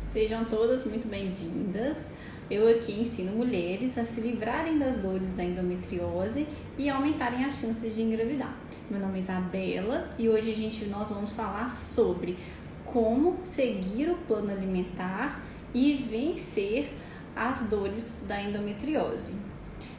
Sejam todas muito bem-vindas. Eu aqui ensino mulheres a se livrarem das dores da endometriose e aumentarem as chances de engravidar. Meu nome é Isabela e hoje nós vamos falar sobre como seguir o plano alimentar e vencer as dores da endometriose.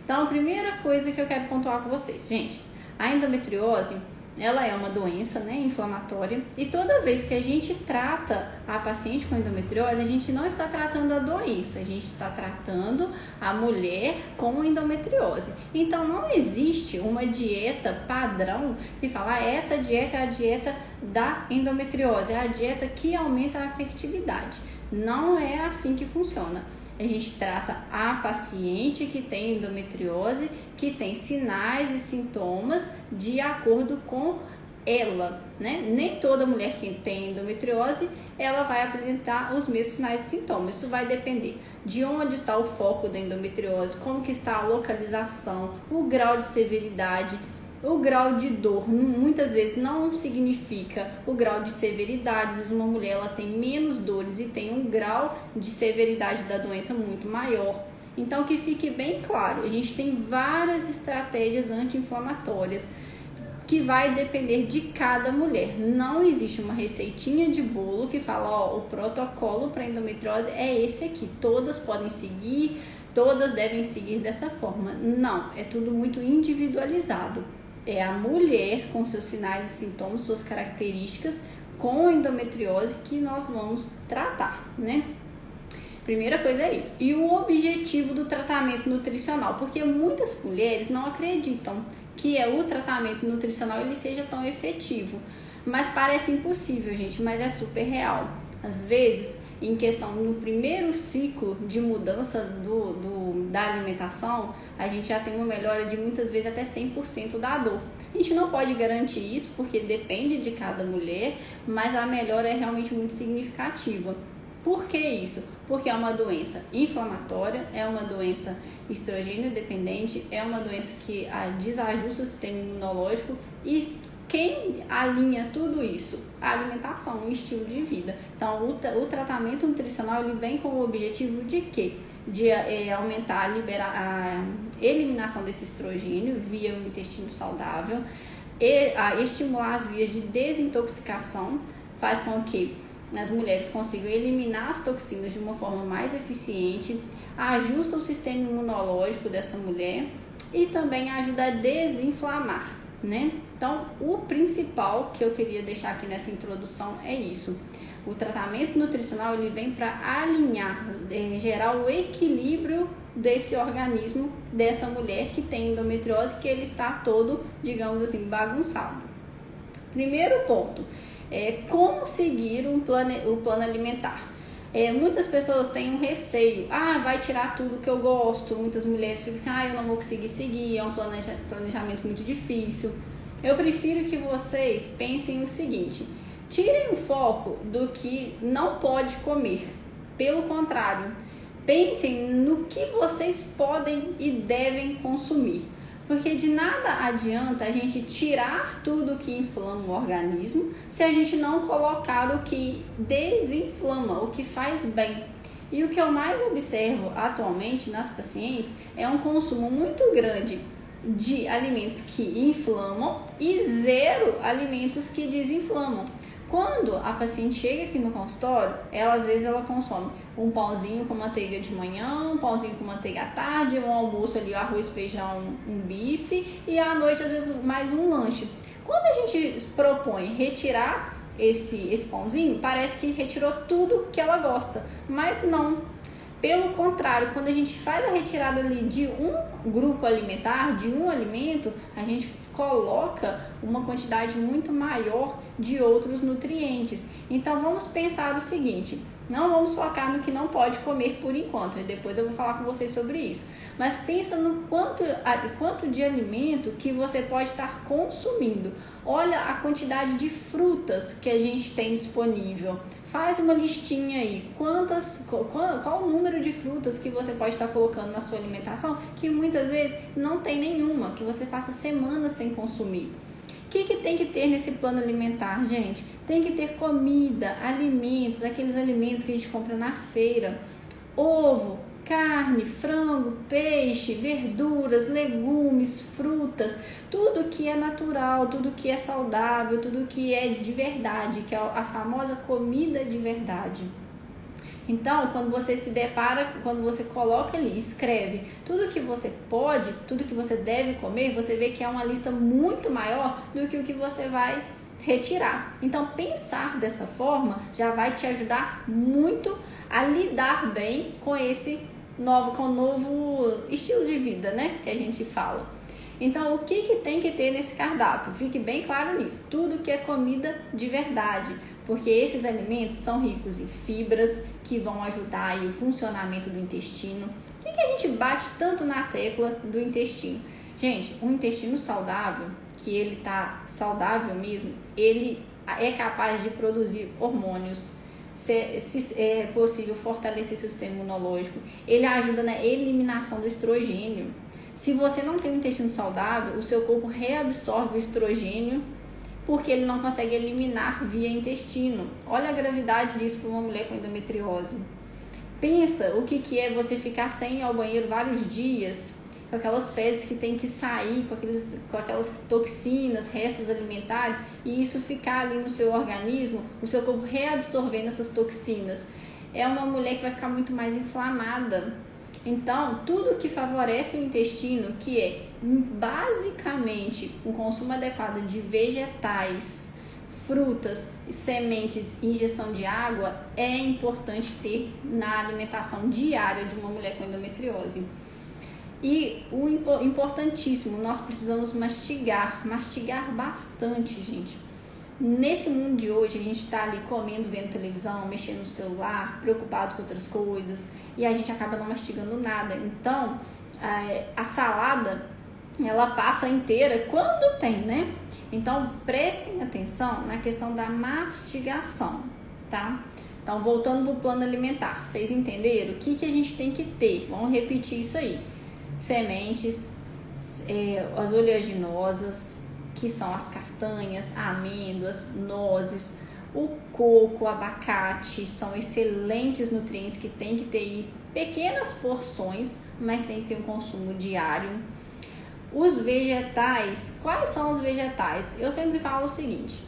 Então, a primeira coisa que eu quero pontuar com vocês, gente, a endometriose, ela é uma doença, inflamatória, e toda vez que a gente trata a paciente com endometriose, a gente não está tratando a doença, a gente está tratando a mulher com endometriose. Então, não existe uma dieta padrão que fala, essa dieta é a dieta da endometriose, é a dieta que aumenta a fertilidade. Não é assim que funciona. A gente trata a paciente que tem endometriose, que tem sinais e sintomas de acordo com ela, Nem toda mulher que tem endometriose, ela vai apresentar os mesmos sinais e sintomas. Isso vai depender de onde está o foco da endometriose, como que está a localização, o grau de severidade. O grau de dor muitas vezes não significa o grau de severidade. Às vezes uma mulher ela tem menos dores e tem um grau de severidade da doença muito maior. Então, que fique bem claro, a gente tem várias estratégias anti-inflamatórias que vai depender de cada mulher. Não existe uma receitinha de bolo que fala, o protocolo para endometriose é esse aqui. Todas podem seguir, todas devem seguir dessa forma. Não, é tudo muito individualizado. É a mulher com seus sinais e sintomas, suas características com endometriose que nós vamos tratar, Primeira coisa é isso. E o objetivo do tratamento nutricional, porque muitas mulheres não acreditam que o tratamento nutricional ele seja tão efetivo, mas parece impossível, gente, mas é super real. Às vezes, em questão no primeiro ciclo de mudança da alimentação, a gente já tem uma melhora de muitas vezes até 100% da dor. A gente não pode garantir isso porque depende de cada mulher, mas a melhora é realmente muito significativa. Por que isso? Porque é uma doença inflamatória, é uma doença estrogênio dependente, é uma doença que desajusta o sistema imunológico e quem alinha tudo isso? A alimentação, o estilo de vida. Então, o tratamento nutricional ele vem com o objetivo de quê? De aumentar a eliminação desse estrogênio via o intestino saudável, estimular as vias de desintoxicação, faz com que as mulheres consigam eliminar as toxinas de uma forma mais eficiente, ajusta o sistema imunológico dessa mulher e também ajuda a desinflamar, Então, o principal que eu queria deixar aqui nessa introdução é isso. O tratamento nutricional ele vem para alinhar, gerar o equilíbrio desse organismo, dessa mulher que tem endometriose, que ele está todo, digamos assim, bagunçado. Primeiro ponto, como seguir o plano alimentar. Muitas pessoas têm um receio, vai tirar tudo que eu gosto. Muitas mulheres ficam assim, eu não vou conseguir seguir, é um planejamento muito difícil. Eu prefiro que vocês pensem o seguinte, tirem o foco do que não pode comer. Pelo contrário, pensem no que vocês podem e devem consumir. Porque de nada adianta a gente tirar tudo que inflama o organismo se a gente não colocar o que desinflama, o que faz bem. E o que eu mais observo atualmente nas pacientes é um consumo muito grande de alimentos que inflamam e zero alimentos que desinflamam. Quando a paciente chega aqui no consultório, às vezes ela consome um pãozinho com manteiga de manhã, um pãozinho com manteiga à tarde, um almoço ali, arroz, feijão, um bife e à noite às vezes mais um lanche. Quando a gente propõe retirar esse pãozinho, parece que retirou tudo que ela gosta, mas não. Pelo contrário, quando a gente faz a retirada ali de um grupo alimentar, de um alimento, a gente coloca uma quantidade muito maior de outros nutrientes. Então, vamos pensar o seguinte, não vamos focar no que não pode comer por enquanto, e depois eu vou falar com vocês sobre isso. Mas pensa no quanto de alimento que você pode estar consumindo. Olha a quantidade de frutas que a gente tem disponível. Faz uma listinha aí. Qual o número de frutas que você pode estar colocando na sua alimentação, que muitas vezes não tem nenhuma, que você passa semanas sem consumir. O que tem que ter nesse plano alimentar, gente? Tem que ter comida, alimentos, aqueles alimentos que a gente compra na feira, ovo, carne, frango, peixe, verduras, legumes, frutas, tudo que é natural, tudo que é saudável, tudo que é de verdade, que é a famosa comida de verdade. Então, quando você se depara, quando você coloca ali, escreve tudo que você pode, tudo que você deve comer, você vê que é uma lista muito maior do que o que você vai retirar. Então, pensar dessa forma já vai te ajudar muito a lidar bem com esse novo estilo de vida, né? Que a gente fala. Então, o que tem que ter nesse cardápio? Fique bem claro nisso. Tudo que é comida de verdade, porque esses alimentos são ricos em fibras que vão ajudar aí o funcionamento do intestino. O que a gente bate tanto na tecla do intestino? Gente, um intestino saudável, que ele tá saudável mesmo, ele é capaz de produzir hormônios, se é possível fortalecer o sistema imunológico, ele ajuda na eliminação do estrogênio. Se você não tem um intestino saudável, o seu corpo reabsorve o estrogênio porque ele não consegue eliminar via intestino. Olha a gravidade disso para uma mulher com endometriose. Pensa o que é você ficar sem ir ao banheiro vários dias, com aquelas fezes que tem que sair, com aquelas toxinas, restos alimentares, e isso ficar ali no seu organismo, o seu corpo reabsorvendo essas toxinas. É uma mulher que vai ficar muito mais inflamada. Então, tudo que favorece o intestino, que é basicamente um consumo adequado de vegetais, frutas, sementes e ingestão de água, é importante ter na alimentação diária de uma mulher com endometriose. E o importantíssimo, nós precisamos mastigar bastante, gente. Nesse mundo de hoje, a gente está ali comendo, vendo televisão, mexendo no celular, preocupado com outras coisas, e a gente acaba não mastigando nada. Então, a salada, ela passa inteira quando tem, né? Então, prestem atenção na questão da mastigação, tá? Então, voltando para o plano alimentar, vocês entenderam? O que a gente tem que ter? Vamos repetir isso aí. Sementes, as oleaginosas, que são as castanhas, amêndoas, nozes, o coco, o abacate, são excelentes nutrientes que tem que ter pequenas porções, mas tem que ter um consumo diário. Os vegetais, quais são os vegetais? Eu sempre falo o seguinte,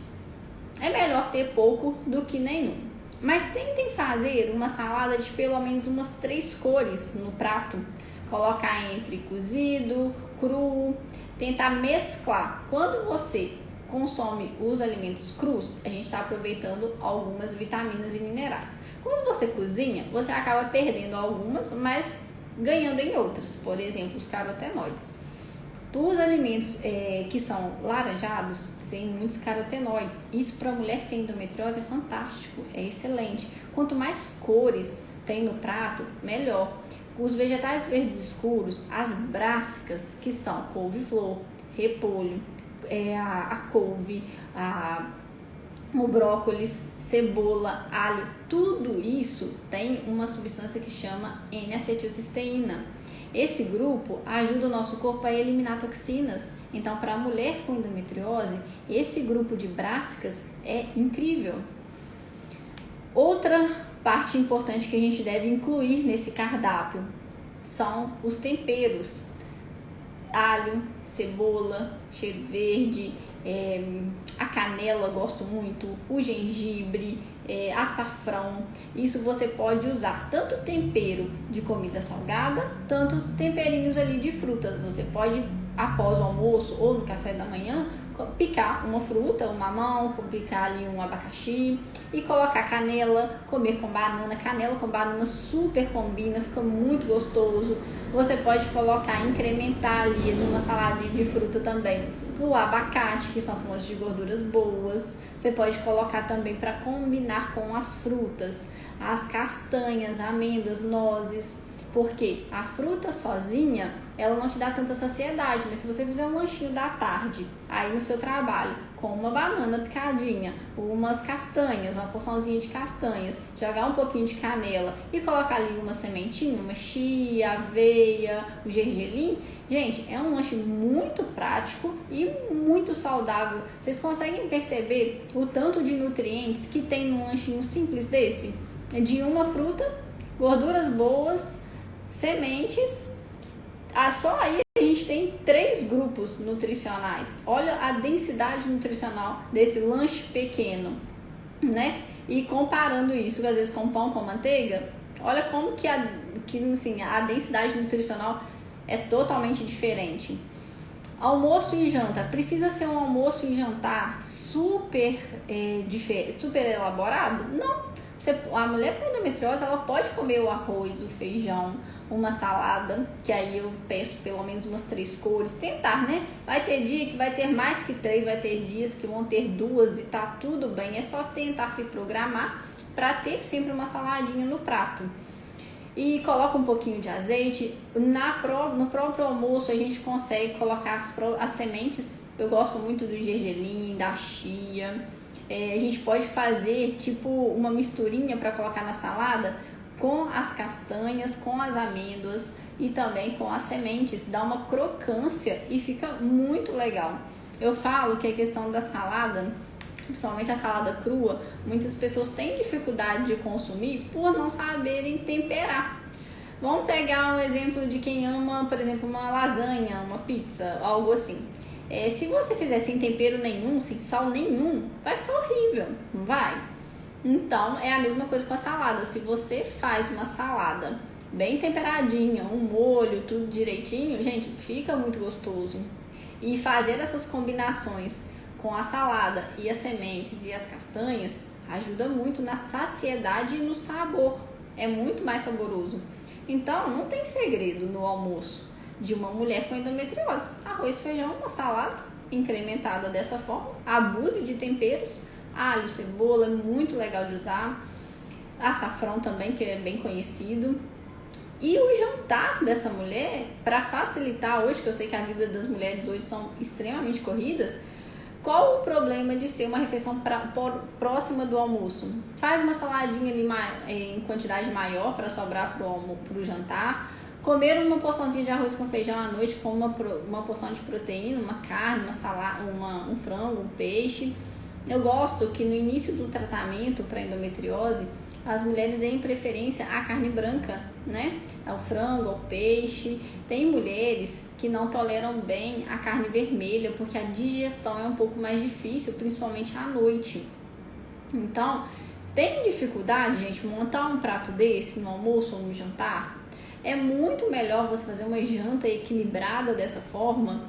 é melhor ter pouco do que nenhum, mas tentem fazer uma salada de pelo menos umas 3 cores no prato, colocar entre cozido, cru, tentar mesclar. Quando você consome os alimentos crus, a gente está aproveitando algumas vitaminas e minerais. Quando você cozinha, você acaba perdendo algumas, mas ganhando em outras, por exemplo, os carotenoides. Os alimentos que são laranjados, tem muitos carotenoides. Isso para mulher que tem endometriose é fantástico, é excelente. Quanto mais cores tem no prato, melhor. Os vegetais verdes escuros, as brássicas, que são couve-flor, repolho, a couve, o brócolis, cebola, alho, tudo isso tem uma substância que chama N-acetilcisteína. Esse grupo ajuda o nosso corpo a eliminar toxinas. Então, para a mulher com endometriose, esse grupo de brássicas é incrível. Outra parte importante que a gente deve incluir nesse cardápio são os temperos. Alho, cebola, cheiro verde, a canela gosto muito, o gengibre, açafrão. Isso você pode usar tanto tempero de comida salgada, tanto temperinhos ali de fruta. Você pode, após o almoço ou no café da manhã, picar uma fruta, um mamão, picar ali um abacaxi e colocar canela, comer com banana. Canela com banana super combina, fica muito gostoso. Você pode colocar, incrementar ali numa salada de fruta também o abacate, que são fontes de gorduras boas. Você pode colocar também para combinar com as frutas, as castanhas, amêndoas, nozes. Porque a fruta sozinha, ela não te dá tanta saciedade, mas se você fizer um lanchinho da tarde, aí no seu trabalho, com uma banana picadinha, umas castanhas, uma porçãozinha de castanhas, jogar um pouquinho de canela e colocar ali uma sementinha, uma chia, aveia, o gergelim. Gente, é um lanche muito prático e muito saudável. Vocês conseguem perceber o tanto de nutrientes que tem num lanchinho simples desse? De uma fruta, gorduras boas, sementes. Só aí a gente tem 3 grupos nutricionais. Olha a densidade nutricional desse lanche pequeno, né? E comparando isso, às vezes, com pão com manteiga, olha como que a densidade nutricional é totalmente diferente. Almoço e janta. Precisa ser um almoço e jantar super elaborado? Não. A mulher com endometriose, ela pode comer o arroz, o feijão, uma salada, que aí eu peço pelo menos umas 3 cores, tentar, né? Vai ter dia que vai ter mais que 3, vai ter dias que vão ter 2 e tá tudo bem, é só tentar se programar para ter sempre uma saladinha no prato. E coloca um pouquinho de azeite. No próprio almoço a gente consegue colocar as sementes. Eu gosto muito do gergelim, da chia. A gente pode fazer tipo uma misturinha para colocar na salada com as castanhas, com as amêndoas e também com as sementes. Dá uma crocância e fica muito legal. Eu falo que a questão da salada, principalmente a salada crua, muitas pessoas têm dificuldade de consumir por não saberem temperar. Vamos pegar um exemplo de quem ama, por exemplo, uma lasanha, uma pizza, algo assim. Se você fizer sem tempero nenhum, sem sal nenhum, vai ficar horrível, não vai? Então, é a mesma coisa com a salada. Se você faz uma salada bem temperadinha, um molho, tudo direitinho, gente, fica muito gostoso. E fazer essas combinações com a salada e as sementes e as castanhas ajuda muito na saciedade e no sabor. É muito mais saboroso. Então, não tem segredo no almoço de uma mulher com endometriose. Arroz, feijão, uma salada incrementada dessa forma. Abuse de temperos. Alho, cebola, é muito legal de usar. Açafrão também, que é bem conhecido. E o jantar dessa mulher, para facilitar hoje, que eu sei que a vida das mulheres hoje são extremamente corridas, qual o problema de ser uma refeição próxima do almoço? Faz uma saladinha ali em quantidade maior para sobrar para o jantar. Comer uma porçãozinha de arroz com feijão à noite com uma porção de proteína, uma carne, uma salada, um frango, um peixe. Eu gosto que no início do tratamento para endometriose, as mulheres deem preferência à carne branca, né? Ao frango, ao peixe. Tem mulheres que não toleram bem a carne vermelha, porque a digestão é um pouco mais difícil, principalmente à noite. Então, tem dificuldade, gente, montar um prato desse no almoço ou no jantar? É muito melhor você fazer uma janta equilibrada dessa forma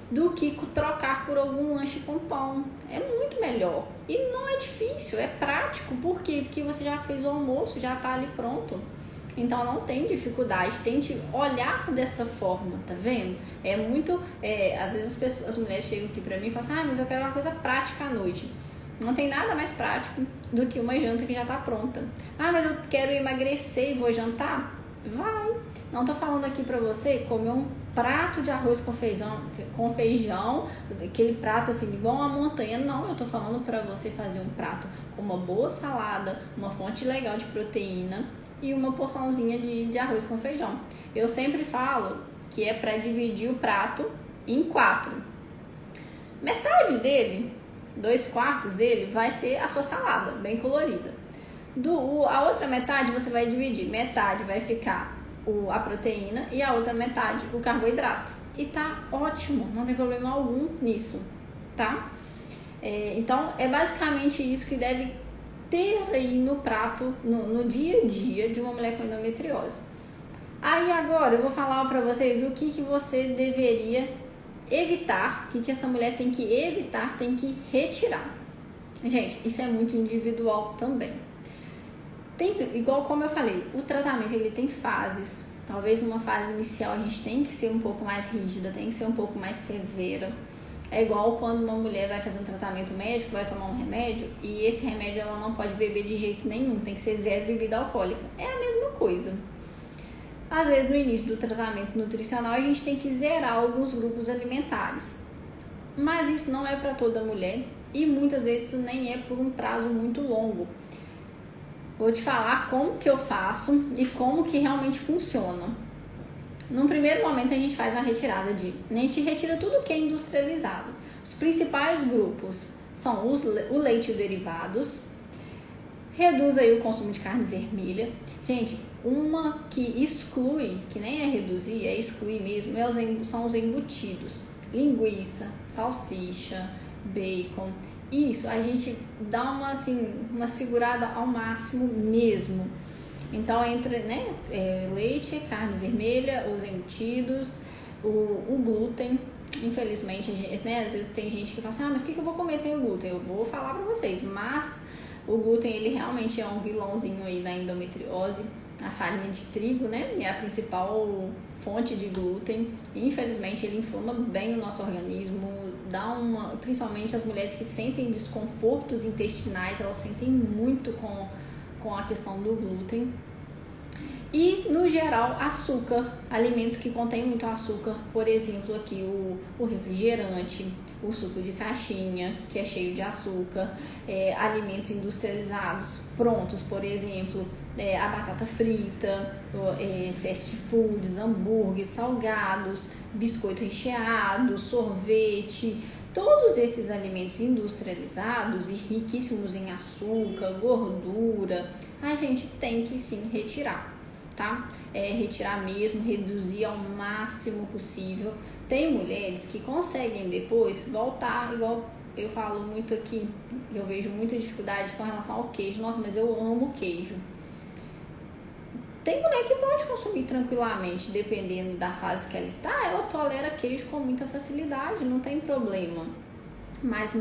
do que trocar por algum lanche com pão. É muito melhor. E não é difícil, é prático. Por quê? Porque você já fez o almoço, já tá ali pronto. Então não tem dificuldade, tente olhar dessa forma, tá vendo? É muito, às vezes as mulheres chegam aqui pra mim e falam assim, mas eu quero uma coisa prática à noite. Não tem nada mais prático do que uma janta que já tá pronta. Mas eu quero emagrecer e vou jantar? Vai! Não tô falando aqui pra você comer um prato de arroz com feijão, aquele prato assim, igual uma montanha. Não, eu tô falando pra você fazer um prato com uma boa salada, uma fonte legal de proteína e uma porçãozinha de arroz com feijão. Eu sempre falo que é pra dividir o prato em 4. Metade dele, 2/4 dele, vai ser a sua salada, bem colorida. A outra metade você vai dividir. Metade vai ficar a proteína e a outra metade o carboidrato. E tá ótimo, não tem problema algum nisso, tá? Então, é basicamente isso que deve ter aí no prato, no dia a dia de uma mulher com endometriose. Aí agora eu vou falar pra vocês o que você deveria evitar, o que essa mulher tem que evitar, tem que retirar. Gente, isso é muito individual também. Igual como eu falei, o tratamento ele tem fases. Talvez numa fase inicial a gente tem que ser um pouco mais rígida, tem que ser um pouco mais severa. É igual quando uma mulher vai fazer um tratamento médico, vai tomar um remédio e esse remédio ela não pode beber de jeito nenhum, tem que ser 0 bebida alcoólica. É a mesma coisa. Às vezes no início do tratamento nutricional a gente tem que zerar alguns grupos alimentares. Mas isso não é para toda mulher e muitas vezes isso nem é por um prazo muito longo. Vou te falar como que eu faço e como que realmente funciona. Num primeiro momento a gente faz a retirada a gente retira tudo que é industrializado. Os principais grupos são o leite e os derivados. Reduz aí o consumo de carne vermelha. Gente, uma que exclui, que nem é reduzir, é excluir mesmo, são os embutidos. Linguiça, salsicha, bacon. Isso, a gente dá uma segurada ao máximo mesmo. Então, entre leite, carne vermelha, os embutidos, o glúten. Infelizmente, às vezes tem gente que fala assim, mas o que eu vou comer sem o glúten? Eu vou falar pra vocês, mas o glúten, ele realmente é um vilãozinho aí da endometriose. A farinha de trigo, é a principal fonte de glúten. Infelizmente, ele inflama bem o nosso organismo, principalmente as mulheres que sentem desconfortos intestinais, elas sentem muito com a questão do glúten. E, no geral, açúcar, alimentos que contêm muito açúcar, por exemplo, aqui o refrigerante, o suco de caixinha, que é cheio de açúcar, alimentos industrializados prontos, por exemplo, a batata frita, fast foods, hambúrguer, salgados, biscoito recheado, sorvete. Todos esses alimentos industrializados e riquíssimos em açúcar, gordura, a gente tem que sim retirar, tá? Retirar mesmo, reduzir ao máximo possível. Tem mulheres que conseguem depois voltar, igual eu falo muito aqui, eu vejo muita dificuldade com relação ao queijo. Nossa, mas eu amo queijo. Tem mulher que pode consumir tranquilamente, dependendo da fase que ela está, ela tolera queijo com muita facilidade, não tem problema. Mas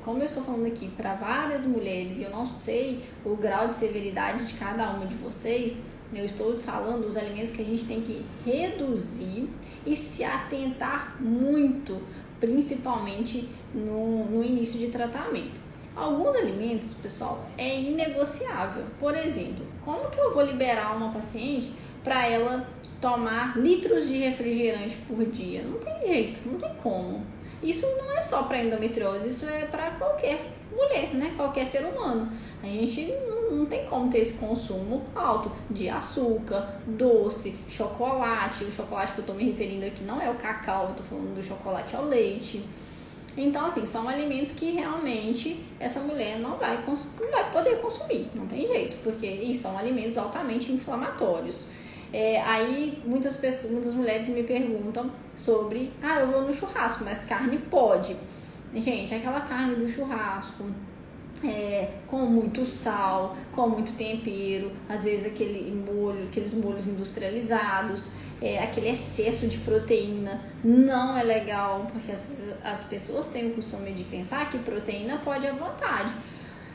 como eu estou falando aqui para várias mulheres, e eu não sei o grau de severidade de cada uma de vocês, eu estou falando dos alimentos que a gente tem que reduzir e se atentar muito, principalmente no início de tratamento. Alguns alimentos, pessoal, é inegociável. Por exemplo, como que eu vou liberar uma paciente para ela tomar litros de refrigerante por dia? Não tem jeito, não tem como. Isso não é só para endometriose, isso é para qualquer mulher, qualquer ser humano. A gente não tem como ter esse consumo alto de açúcar, doce, chocolate. O chocolate que eu estou me referindo aqui não é o cacau, eu estou falando do chocolate ao leite. Então, assim, são alimentos que realmente essa mulher não vai poder consumir, não tem jeito, porque são alimentos altamente inflamatórios. Aí muitas mulheres me perguntam sobre, eu vou no churrasco, mas carne pode. Gente, aquela carne do churrasco, com muito sal, com muito tempero, às vezes aqueles molhos industrializados, aquele excesso de proteína não é legal, porque as pessoas têm o costume de pensar que proteína pode à vontade.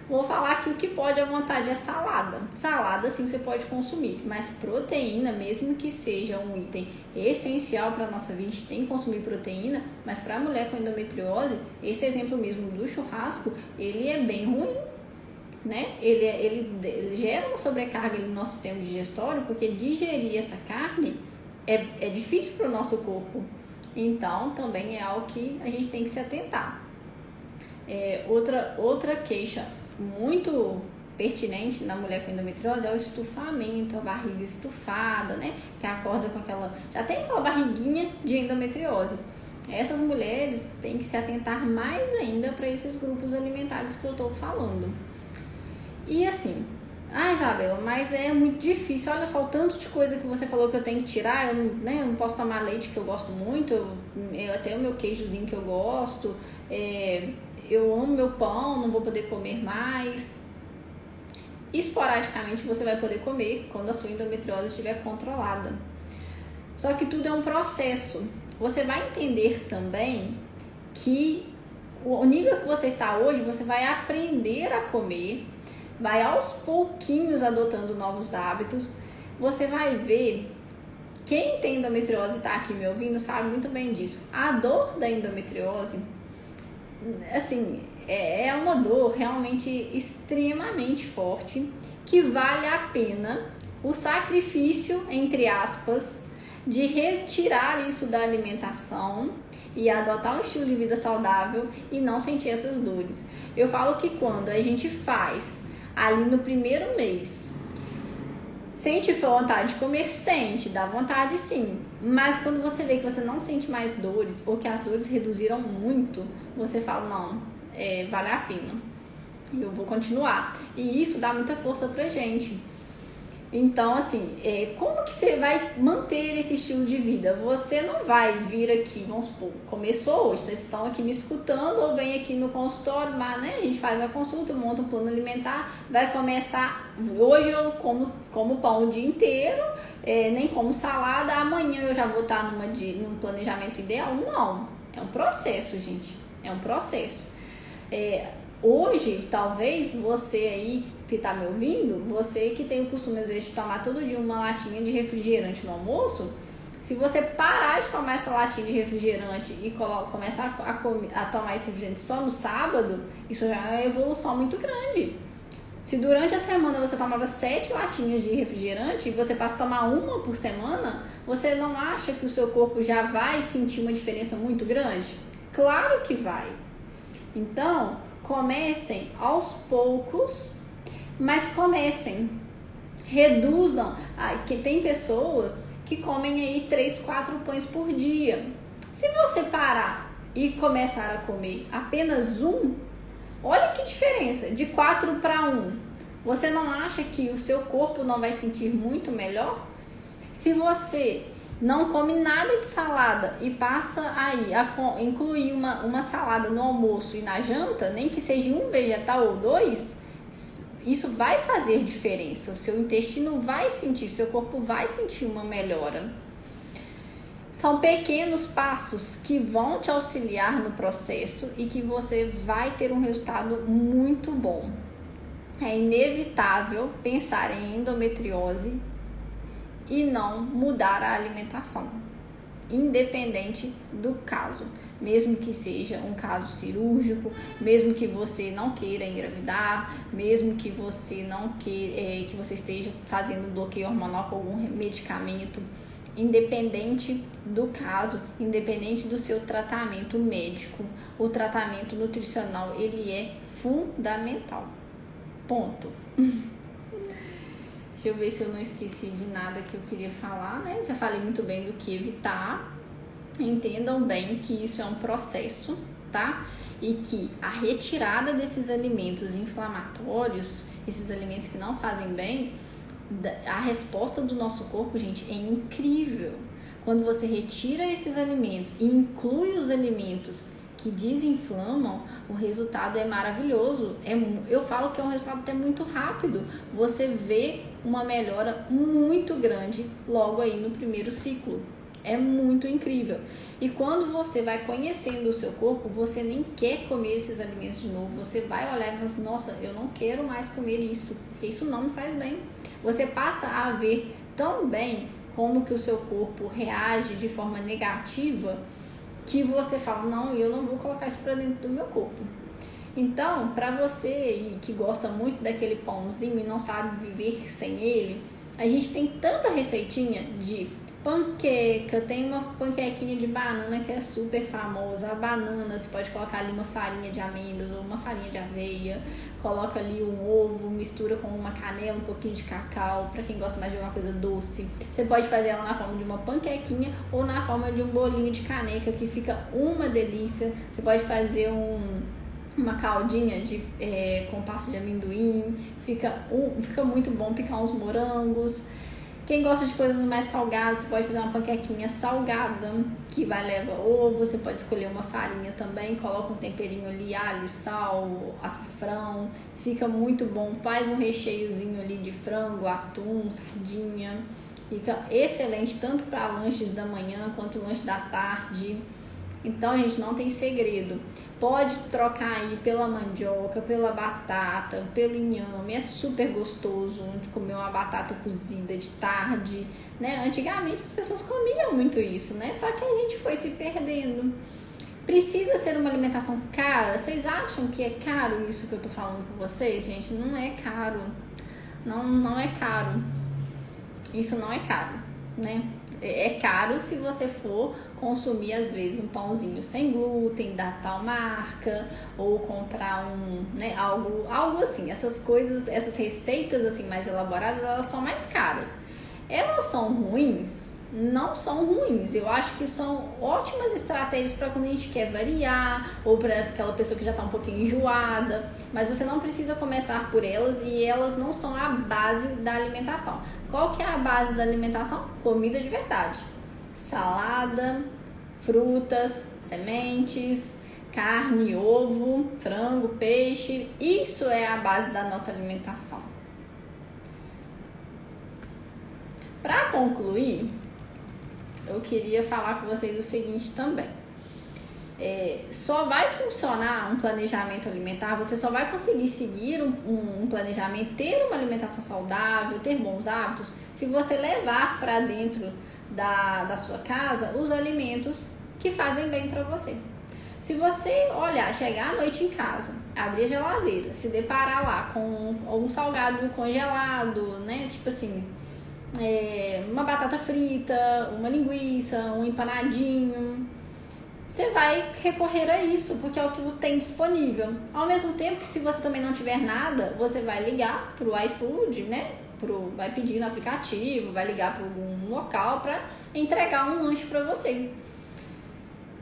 Vou falar que o que pode à vontade é salada. Salada sim você pode consumir, mas proteína, mesmo que seja um item essencial para a nossa vida, a gente tem que consumir proteína, mas para a mulher com endometriose, esse exemplo mesmo do churrasco, ele é bem ruim, Ele gera uma sobrecarga no nosso sistema digestório, porque digerir essa carne é difícil para o nosso corpo. Então, também é algo que a gente tem que se atentar. Outra queixa muito pertinente na mulher com endometriose é o estufamento, a barriga estufada, que acorda com já tem aquela barriguinha de endometriose. Essas mulheres têm que se atentar mais ainda para esses grupos alimentares que eu estou falando. E assim, Isabela, mas é muito difícil, olha só o tanto de coisa que você falou que eu tenho que tirar, eu não posso tomar leite, que eu gosto muito, até o meu queijozinho que eu gosto, eu amo meu pão, não vou poder comer mais. Esporadicamente você vai poder comer quando a sua endometriose estiver controlada. Só que tudo é um processo. Você vai entender também que o nível que você está hoje, você vai aprender a comer, vai aos pouquinhos adotando novos hábitos. Você vai ver, quem tem endometriose e está aqui me ouvindo sabe muito bem disso. A dor da endometriose, assim, é uma dor realmente extremamente forte, que vale a pena o sacrifício, entre aspas, de retirar isso da alimentação e adotar um estilo de vida saudável e não sentir essas dores. Eu falo que quando a gente faz ali no primeiro mês, sente vontade de comer? Sente, dá vontade sim. Mas quando você vê que você não sente mais dores ou que as dores reduziram muito, você fala, não, vale a pena, eu vou continuar. E isso dá muita força pra gente. Então, assim, como que você vai manter esse estilo de vida? Você não vai vir aqui, vamos supor, começou hoje, vocês estão aqui me escutando ou vem aqui no consultório, mas, né, a gente faz a consulta, monta um plano alimentar, vai começar, hoje eu como pão o dia inteiro, nem como salada, amanhã eu já vou estar num planejamento ideal? Não, é um processo, gente, é um processo. Hoje, talvez você aí que tá me ouvindo, você que tem o costume às vezes de tomar todo dia uma latinha de refrigerante no almoço, se você parar de tomar essa latinha de refrigerante e começar a tomar esse refrigerante só no sábado, isso já é uma evolução muito grande. Se durante a semana você tomava 7 latinhas de refrigerante e você passa a tomar uma por semana, você não acha que o seu corpo já vai sentir uma diferença muito grande? Claro que vai. Então, comecem aos poucos, mas comecem, reduzam, que tem pessoas que comem aí 3, 4 pães por dia. Se você parar e começar a comer apenas um, olha que diferença, de 4 para 1. Você não acha que o seu corpo não vai sentir muito melhor? Se você não come nada de salada e passa aí a incluir uma salada no almoço e na janta, nem que seja um vegetal ou 2, isso vai fazer diferença. O seu intestino vai sentir, seu corpo vai sentir uma melhora. São pequenos passos que vão te auxiliar no processo e que você vai ter um resultado muito bom. É inevitável pensar em endometriose e não mudar a alimentação, independente do caso, mesmo que seja um caso cirúrgico, mesmo que você não queira engravidar, mesmo que você não queira, que você esteja fazendo bloqueio hormonal com algum medicamento, independente do caso, independente do seu tratamento médico, o tratamento nutricional ele é fundamental. Ponto. Deixa eu ver se eu não esqueci de nada que eu queria falar, né? Já falei muito bem do que evitar. Entendam bem que isso é um processo, tá? E que a retirada desses alimentos inflamatórios, esses alimentos que não fazem bem, a resposta do nosso corpo, gente, é incrível. Quando você retira esses alimentos e inclui os alimentos que desinflamam, o resultado é maravilhoso. Eu falo que é um resultado até muito rápido. Você vê uma melhora muito grande logo aí no primeiro ciclo. É muito incrível. E quando você vai conhecendo o seu corpo, você nem quer comer esses alimentos de novo. Você vai olhar e fala assim, nossa, eu não quero mais comer isso, porque isso não me faz bem. Você passa a ver tão bem como que o seu corpo reage de forma negativa, que você fala, não, eu não vou colocar isso para dentro do meu corpo. Então, para você que gosta muito daquele pãozinho e não sabe viver sem ele, a gente tem tanta receitinha de panqueca, tem uma panquequinha de banana que é super famosa. A banana, você pode colocar ali uma farinha de amêndoas ou uma farinha de aveia, coloca ali um ovo, mistura com uma canela, um pouquinho de cacau, para quem gosta mais de alguma coisa doce. Você pode fazer ela na forma de uma panquequinha ou na forma de um bolinho de caneca, que fica uma delícia. Você pode fazer uma caldinha com pasta de amendoim, fica muito bom. Picar uns morangos. Quem gosta de coisas mais salgadas, você pode fazer uma panquequinha salgada, que vai levar ovo, você pode escolher uma farinha também, coloca um temperinho ali, alho, sal, açafrão, fica muito bom. Faz um recheiozinho ali de frango, atum, sardinha, fica excelente tanto para lanches da manhã quanto lanche da tarde. Então, gente, não tem segredo. Pode trocar aí pela mandioca, pela batata, pelo inhame. É super gostoso de comer uma batata cozida de tarde, né? Antigamente as pessoas comiam muito isso, né? Só que a gente foi se perdendo. Precisa ser uma alimentação cara? Vocês acham que é caro isso que eu tô falando com vocês, gente? Não é caro. Não é caro. Isso não é caro, né? É caro se você for consumir às vezes um pãozinho sem glúten da tal marca, ou comprar algo assim. Essas coisas, essas receitas assim mais elaboradas, elas são mais caras. Elas são ruins? Não são ruins. Eu acho que são ótimas estratégias para quando a gente quer variar, ou para aquela pessoa que já está um pouquinho enjoada, mas você não precisa começar por elas, e elas não são a base da alimentação. Qual que é a base da alimentação? Comida de verdade. Salada, frutas, sementes, carne, ovo, frango, peixe. Isso é a base da nossa alimentação. Para concluir, eu queria falar com vocês o seguinte também. Só vai funcionar um planejamento alimentar, você só vai conseguir seguir um planejamento, ter uma alimentação saudável, ter bons hábitos, se você levar para dentro da sua casa os alimentos que fazem bem para você. Se você chegar à noite em casa, abrir a geladeira, se deparar lá com um salgado congelado, né? Tipo assim, uma batata frita, uma linguiça, um empanadinho, você vai recorrer a isso, porque é o que tem disponível. Ao mesmo tempo que, se você também não tiver nada, você vai ligar pro iFood, né? Vai pedir no aplicativo, vai ligar para algum local para entregar um lanche para você.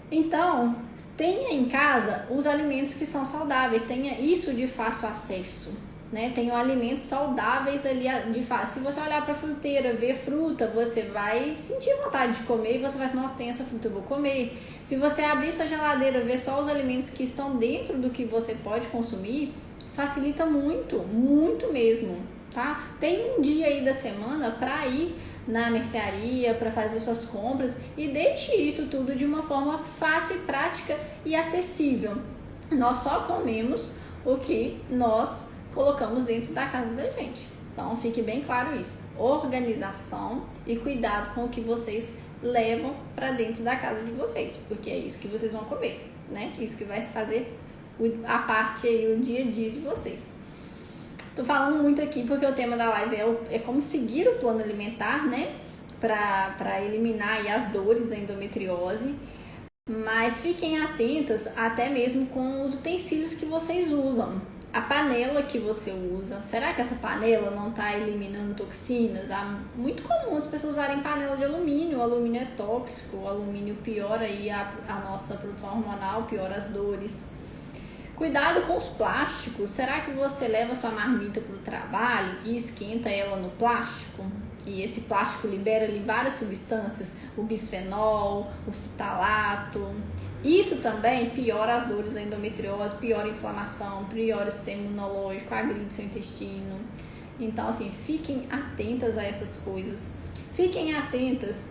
Então, tenha em casa os alimentos que são saudáveis, tenha isso de fácil acesso, né? Tenham alimentos saudáveis ali de fácil. Se você olhar para a fruteira, ver fruta, você vai sentir vontade de comer e você vai assim, nossa, tem essa fruta, eu vou comer. Se você abrir sua geladeira, ver só os alimentos que estão dentro do que você pode consumir, facilita muito, muito mesmo, tá? Tem um dia aí da semana para ir na mercearia, para fazer suas compras, e deixe isso tudo de uma forma fácil e prática e acessível. Nós só comemos o que nós colocamos dentro da casa da gente. Então fique bem claro isso. Organização e cuidado com o que vocês levam para dentro da casa de vocês, porque é isso que vocês vão comer, né? Isso que vai fazer a parte aí, o dia a dia de vocês. Tô falando muito aqui porque o tema da live é como seguir o plano alimentar, né? Para eliminar aí as dores da endometriose. Mas fiquem atentas até mesmo com os utensílios que vocês usam. A panela que você usa, será que essa panela não está eliminando toxinas? É muito comum as pessoas usarem panela de alumínio. O alumínio é tóxico, o alumínio piora aí a nossa produção hormonal, piora as dores. Cuidado com os plásticos. Será que você leva sua marmita para o trabalho e esquenta ela no plástico? E esse plástico libera ali várias substâncias, o bisfenol, o fitalato. Isso também piora as dores da endometriose, piora a inflamação, piora o sistema imunológico, agride seu intestino. Então, assim, fiquem atentas a essas coisas. Fiquem atentas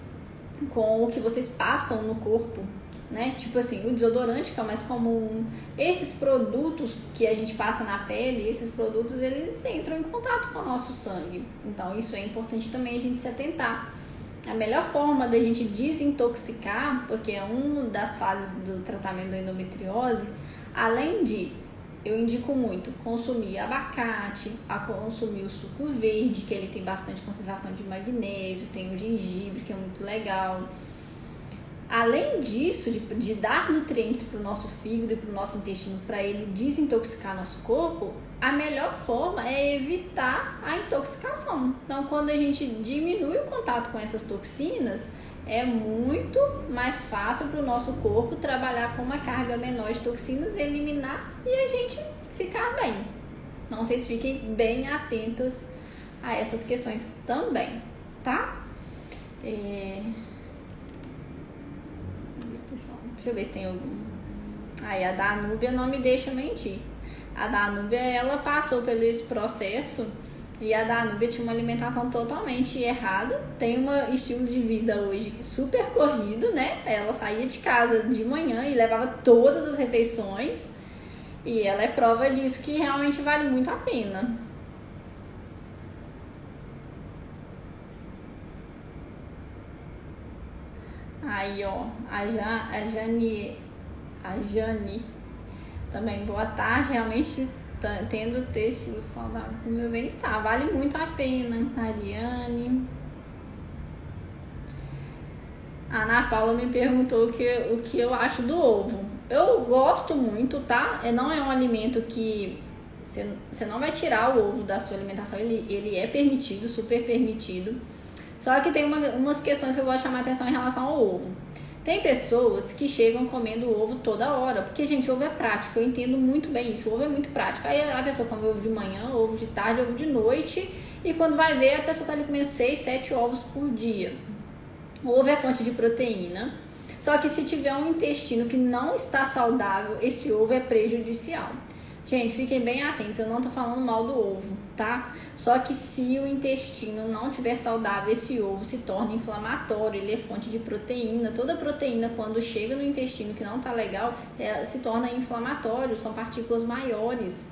com o que vocês passam no corpo, né? Tipo assim, o desodorante, que é o mais comum, esses produtos que a gente passa na pele, esses produtos, eles entram em contato com o nosso sangue. Então, isso é importante também a gente se atentar. A melhor forma da gente desintoxicar, porque é uma das fases do tratamento da endometriose, além de, eu indico muito, consumir abacate, consumir o suco verde, que ele tem bastante concentração de magnésio, tem o gengibre, que é muito legal. Além disso, de dar nutrientes para o nosso fígado e para o nosso intestino, para ele desintoxicar nosso corpo, a melhor forma é evitar a intoxicação. Então, quando a gente diminui o contato com essas toxinas, é muito mais fácil para o nosso corpo trabalhar com uma carga menor de toxinas, eliminar e a gente ficar bem. Então, vocês fiquem bem atentos a essas questões também, tá? Deixa eu ver se tem algum. Aí a Danúbia não me deixa mentir. A Danúbia, ela passou pelo esse processo e a Danúbia tinha uma alimentação totalmente errada. Tem um estilo de vida hoje super corrido, né? Ela saía de casa de manhã e levava todas as refeições. E ela é prova disso, que realmente vale muito a pena. Aí, ó, a Jane também, boa tarde, realmente tendo ter estilo saudável pro meu bem-estar, vale muito a pena. Ariane, A Ana Paula me perguntou o que eu acho do ovo. Eu gosto muito, tá? Não é um alimento que você não vai tirar o ovo da sua alimentação, ele é permitido, super permitido. Só que tem umas questões que eu vou chamar a atenção em relação ao ovo. Tem pessoas que chegam comendo ovo toda hora, porque, gente, ovo é prático, eu entendo muito bem isso, o ovo é muito prático. Aí a pessoa come ovo de manhã, ovo de tarde, ovo de noite, e quando vai ver, a pessoa tá ali comendo 6, 7 ovos por dia. O ovo é fonte de proteína, só que se tiver um intestino que não está saudável, esse ovo é prejudicial. Gente, fiquem bem atentos, eu não tô falando mal do ovo, tá? Só que se o intestino não tiver saudável, esse ovo se torna inflamatório, ele é fonte de proteína. Toda proteína, quando chega no intestino que não tá legal, se torna inflamatório, são partículas maiores.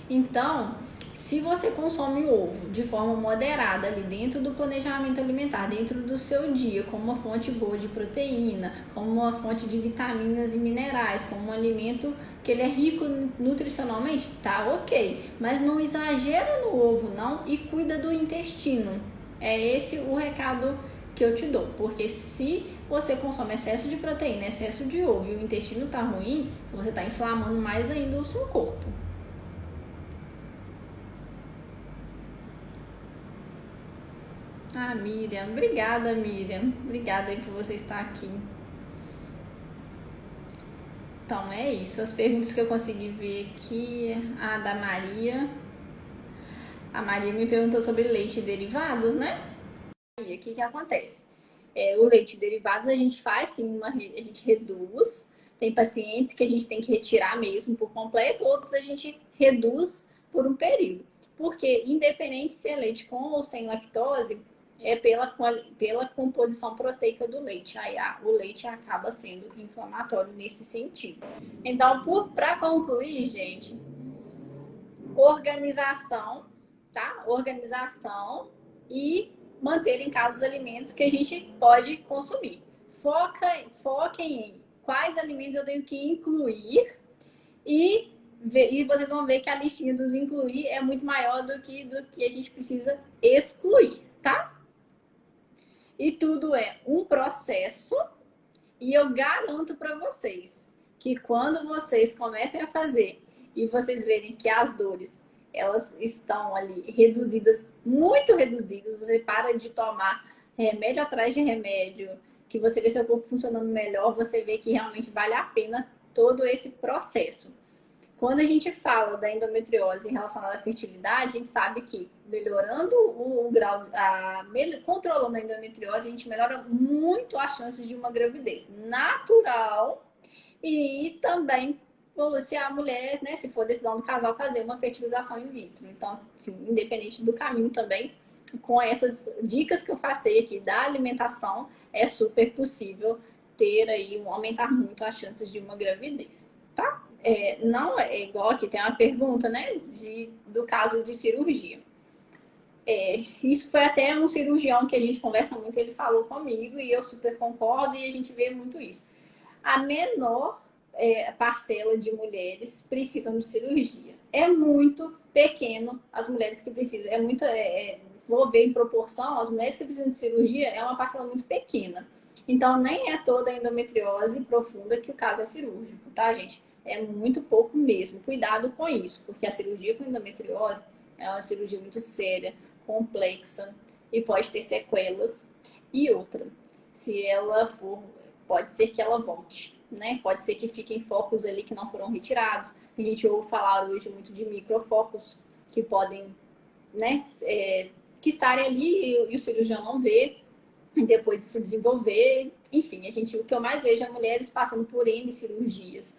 Então, se você consome o ovo de forma moderada ali dentro do planejamento alimentar, dentro do seu dia, como uma fonte boa de proteína, como uma fonte de vitaminas e minerais, como um alimento que ele é rico nutricionalmente, tá ok. Mas não exagera no ovo não e cuida do intestino. É esse o recado que eu te dou, porque se você consome excesso de proteína, excesso de ovo e o intestino tá ruim, você tá inflamando mais ainda o seu corpo. Ah, Miriam, obrigada, Miriam. Obrigada aí por você estar aqui. Então é isso, as perguntas que eu consegui ver aqui, a da Maria. A Maria me perguntou sobre leite e derivados, né? E o que acontece? O leite e derivados a gente faz sim, a gente reduz. Tem pacientes que a gente tem que retirar mesmo por completo, outros a gente reduz por um período. Porque independente se é leite com ou sem lactose, é pela composição proteica do leite. Aí o leite acaba sendo inflamatório nesse sentido. Então, para concluir, gente, organização, tá? Organização e manter em casa os alimentos que a gente pode consumir. Foquem em quais alimentos eu tenho que incluir e vocês vão ver que a listinha dos incluir é muito maior do que a gente precisa excluir, tá? E tudo é um processo e eu garanto para vocês que quando vocês comecem a fazer e vocês verem que as dores elas estão ali reduzidas, muito reduzidas, você para de tomar remédio atrás de remédio, que você vê seu corpo funcionando melhor, você vê que realmente vale a pena todo esse processo. Quando a gente fala da endometriose relacionada à fertilidade, a gente sabe que melhorando o grau, controlando a endometriose, a gente melhora muito as chances de uma gravidez natural e também se a mulher, né, se for decisão do casal, fazer uma fertilização in vitro. Então, assim, independente do caminho também, com essas dicas que eu passei aqui da alimentação, é super possível ter aí, aumentar muito as chances de uma gravidez, tá? Não é igual aqui, tem uma pergunta, né, do caso de cirurgia. Isso foi até um cirurgião que a gente conversa muito, ele falou comigo e eu super concordo e a gente vê muito isso. A menor parcela de mulheres precisam de cirurgia. É muito pequeno as mulheres que precisam. Vou ver em proporção, as mulheres que precisam de cirurgia é uma parcela muito pequena. Então, nem é toda a endometriose profunda que o caso é cirúrgico, tá, gente? É muito pouco mesmo. Cuidado com isso, porque a cirurgia com endometriose é uma cirurgia muito séria, complexa e pode ter sequelas. E outra, se ela for, pode ser que ela volte, né? Pode ser que fiquem focos ali que não foram retirados. A gente ouve falar hoje muito de microfocos que podem, né, que estarem ali e o cirurgião não vê, e depois isso desenvolver. Enfim, o que eu mais vejo é mulheres passando por N cirurgias.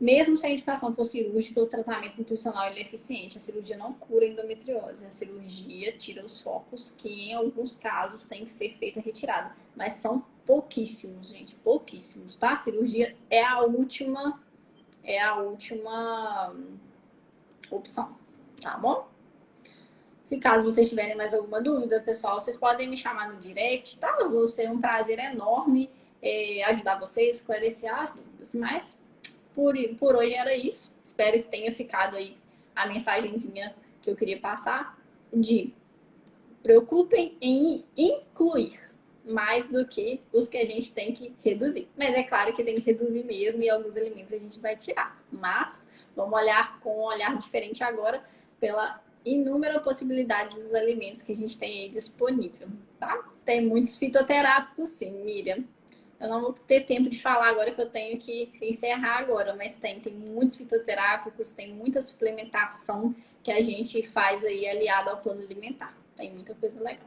Mesmo sem indicação por cirúrgica, o tratamento nutricional é eficiente. A cirurgia não cura a endometriose. A cirurgia tira os focos, que em alguns casos tem que ser feita retirada. Mas são pouquíssimos, gente. Pouquíssimos, tá? A cirurgia é a última opção, tá bom? Se caso vocês tiverem mais alguma dúvida, pessoal, vocês podem me chamar no direct, tá? Vai ser um prazer enorme ajudar vocês, esclarecer as dúvidas. Mas por hoje era isso. Espero que tenha ficado aí a mensagenzinha que eu queria passar de preocupem em incluir, mais do que os que a gente tem que reduzir. Mas é claro que tem que reduzir mesmo e alguns alimentos a gente vai tirar. Mas vamos olhar com um olhar diferente agora pela inúmera possibilidades dos alimentos que a gente tem aí disponível, tá? Tem muitos fitoterápicos, sim, Miriam. Eu não vou ter tempo de falar agora que eu tenho que encerrar agora, mas tem muitos fitoterápicos, tem muita suplementação que a gente faz aí aliado ao plano alimentar. Tem muita coisa legal.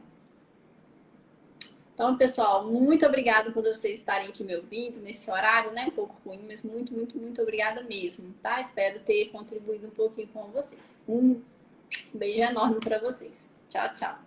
Então, pessoal, muito obrigada por vocês estarem aqui me ouvindo nesse horário, né? Um pouco ruim, mas muito, muito, muito obrigada mesmo, tá? Espero ter contribuído um pouquinho com vocês. Um beijo enorme para vocês. Tchau, tchau.